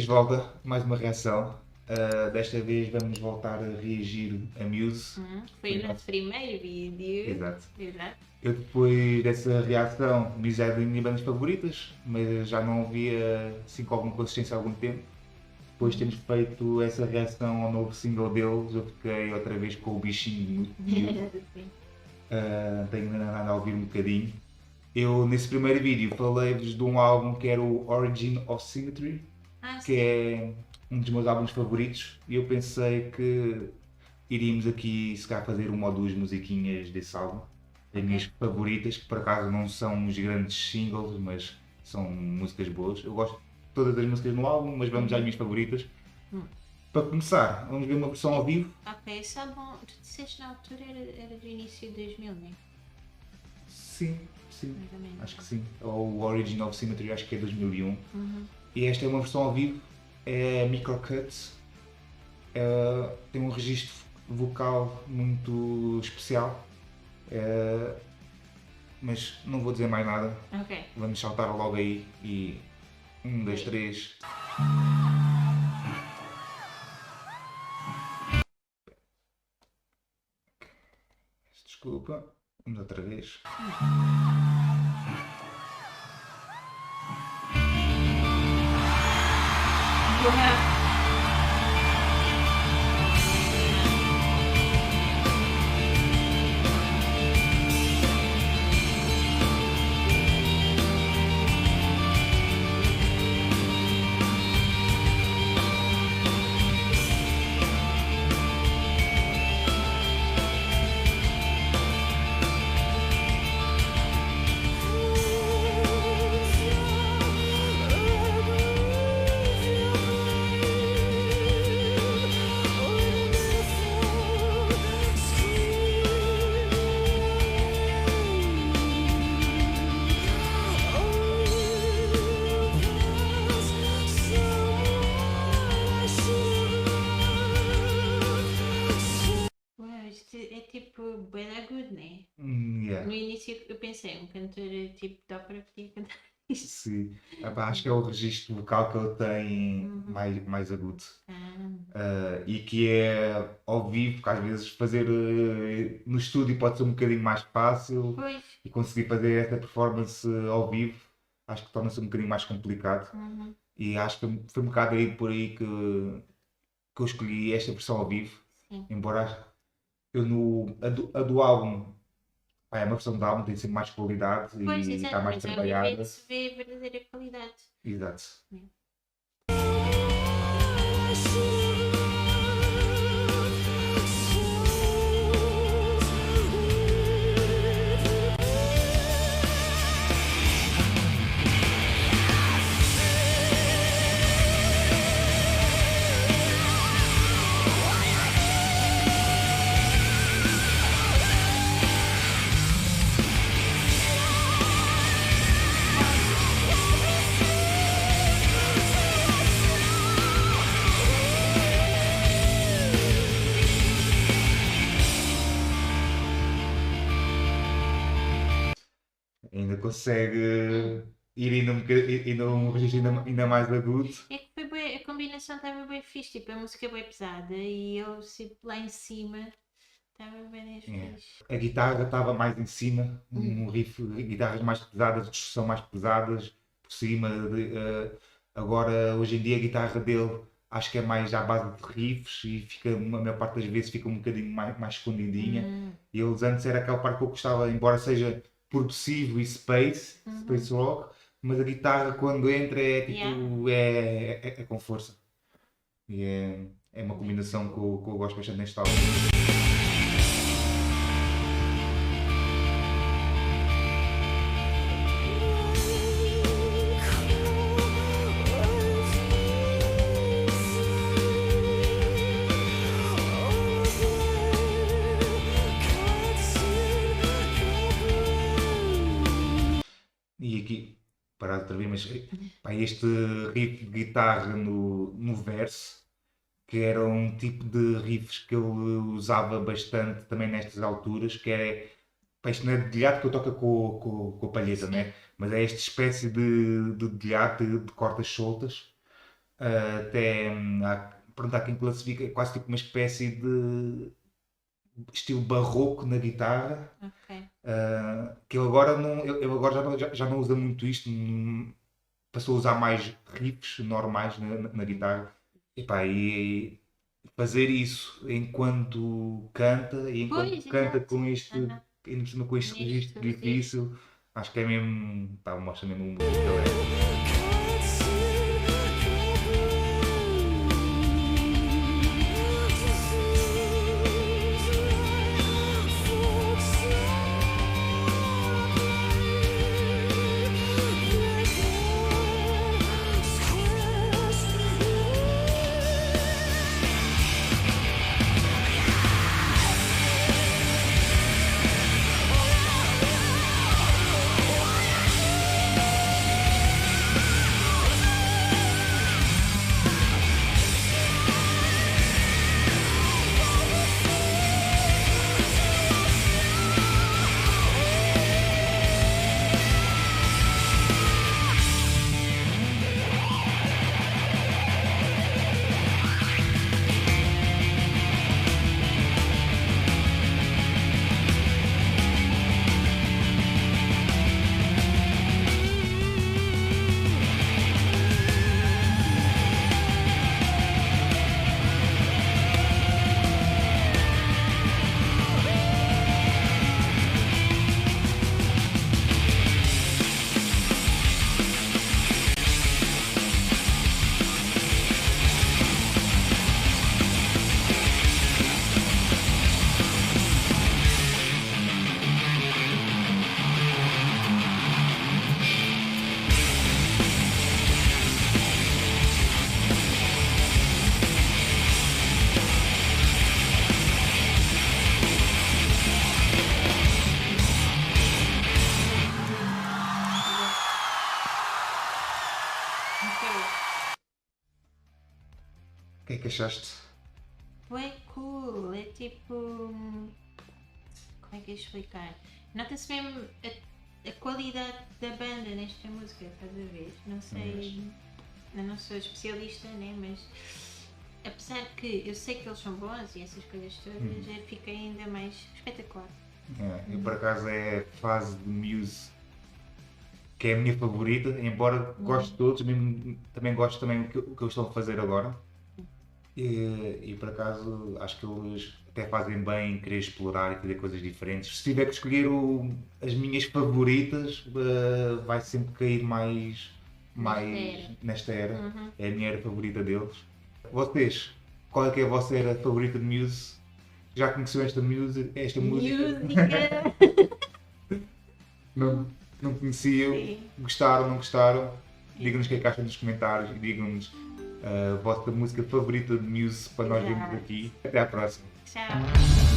de volta, mais uma reação. Desta vez vamos voltar a reagir a Muse. Foi o nosso primeiro vídeo. Exato. Exato. Eu depois dessa reação, Muse é das minhas bandas favoritas, mas já não ouvia assim com alguma consistência há algum tempo. Depois de termos feito essa reação ao novo single deles, eu fiquei outra vez com o bichinho muito miúdo. Sim. Tenho andado a ouvir um bocadinho. Eu nesse primeiro vídeo falei-vos de um álbum que era o Origin of Symmetry, que é um dos meus álbuns favoritos, e eu pensei que iríamos aqui se calhar fazer uma ou duas musiquinhas desse álbum. As minhas favoritas, que por acaso não são os grandes singles, mas são músicas boas. Eu gosto de todas as músicas no álbum, mas vamos às minhas favoritas. Para começar, vamos ver uma versão ao vivo. Ok, esse bom. Tu disseste na altura era do início de 2000, não é? Sim, Mais ou menos. acho que sim. Ou o Origin of Symmetry, acho que é 2001. E esta é uma versão ao vivo, é microcuts, tem um registro vocal muito especial, mas não vou dizer mais nada, Ok. vamos saltar logo aí e 1, 2, 3. Desculpa, vamos outra vez. Isto é tipo Bela Good, né? Yeah. No início eu pensei, um cantor tipo de ópera podia cantar isto. Sim. Acho que é o registro vocal que ele tem mais agudo. E que é ao vivo, porque às vezes fazer no estúdio pode ser um bocadinho mais fácil Pois. e conseguir fazer essa performance ao vivo acho que torna-se um bocadinho mais complicado. E acho que foi um bocado aí por aí que eu escolhi esta versão ao vivo. Sim. Embora a do álbum é uma versão do álbum, tem sempre mais qualidade Pois, e exato, está mais mas ao trabalhada. vivo se vê a verdadeira qualidade. Exato. Ainda consegue ir ainda um registro ainda mais agudo. É que foi bem, a combinação estava bem fixe, tipo, a música bem pesada e eu tipo, lá em cima estava bem fixe. A guitarra estava mais em cima, um riff, guitarras mais pesadas, distorção mais pesadas por cima. Agora, hoje em dia, a guitarra dele acho que é mais à base de riffs e fica, a maior parte das vezes fica um bocadinho mais escondidinha. E eles antes era aquela parte que eu gostava, embora seja progressivo e space rock, mas a guitarra quando entra é tipo, é com força. E é uma combinação que eu gosto bastante neste álbum. E aqui, parado outra vez, mas pá, este riff de guitarra no verso, que era um tipo de riffs que ele usava bastante também nestas alturas, que é, pá, isto não é dedilhado que eu toco com a palheta, né? Mas é esta espécie de dedilhado de cordas soltas, Até pronto, há quem classifica, é quase tipo uma espécie de estilo barroco na guitarra. Ok. Que ele agora, não, ele agora já não usa muito isto, passou a usar mais riffs normais na guitarra. Epá, e fazer isso enquanto canta e enquanto Pois, canta exato. com este, Aham. ainda por cima com este Neste registro registro. difícil, acho que é mesmo, pá, mostra mesmo o músico que ele é. Incrível. O que é que achaste? Bué cool. É tipo. Como é que é explicar? Nota-se mesmo a qualidade da banda nesta música, estás a ver? Não sei. Eu não sou especialista, né? Mas apesar que eu sei que eles são bons e essas coisas todas, fica ainda mais espetacular. Eu por acaso é a fase de Muse que é a minha favorita, embora goste de todos, também gosto também o que eles estão a fazer agora. E por acaso acho que eles até fazem bem em querer explorar e fazer coisas diferentes. Se tiver que escolher as minhas favoritas, vai sempre cair mais nesta era. É a minha era favorita deles. Vocês, qual é que é a vossa era favorita de Muse? Já conheceu esta música? Música! Não, não conheciam? Sim. Gostaram, não gostaram? Digam-nos o que é que acham nos comentários e digam-nos a vossa música favorita de Muse para nós vermos aqui. Até à próxima. Tchau!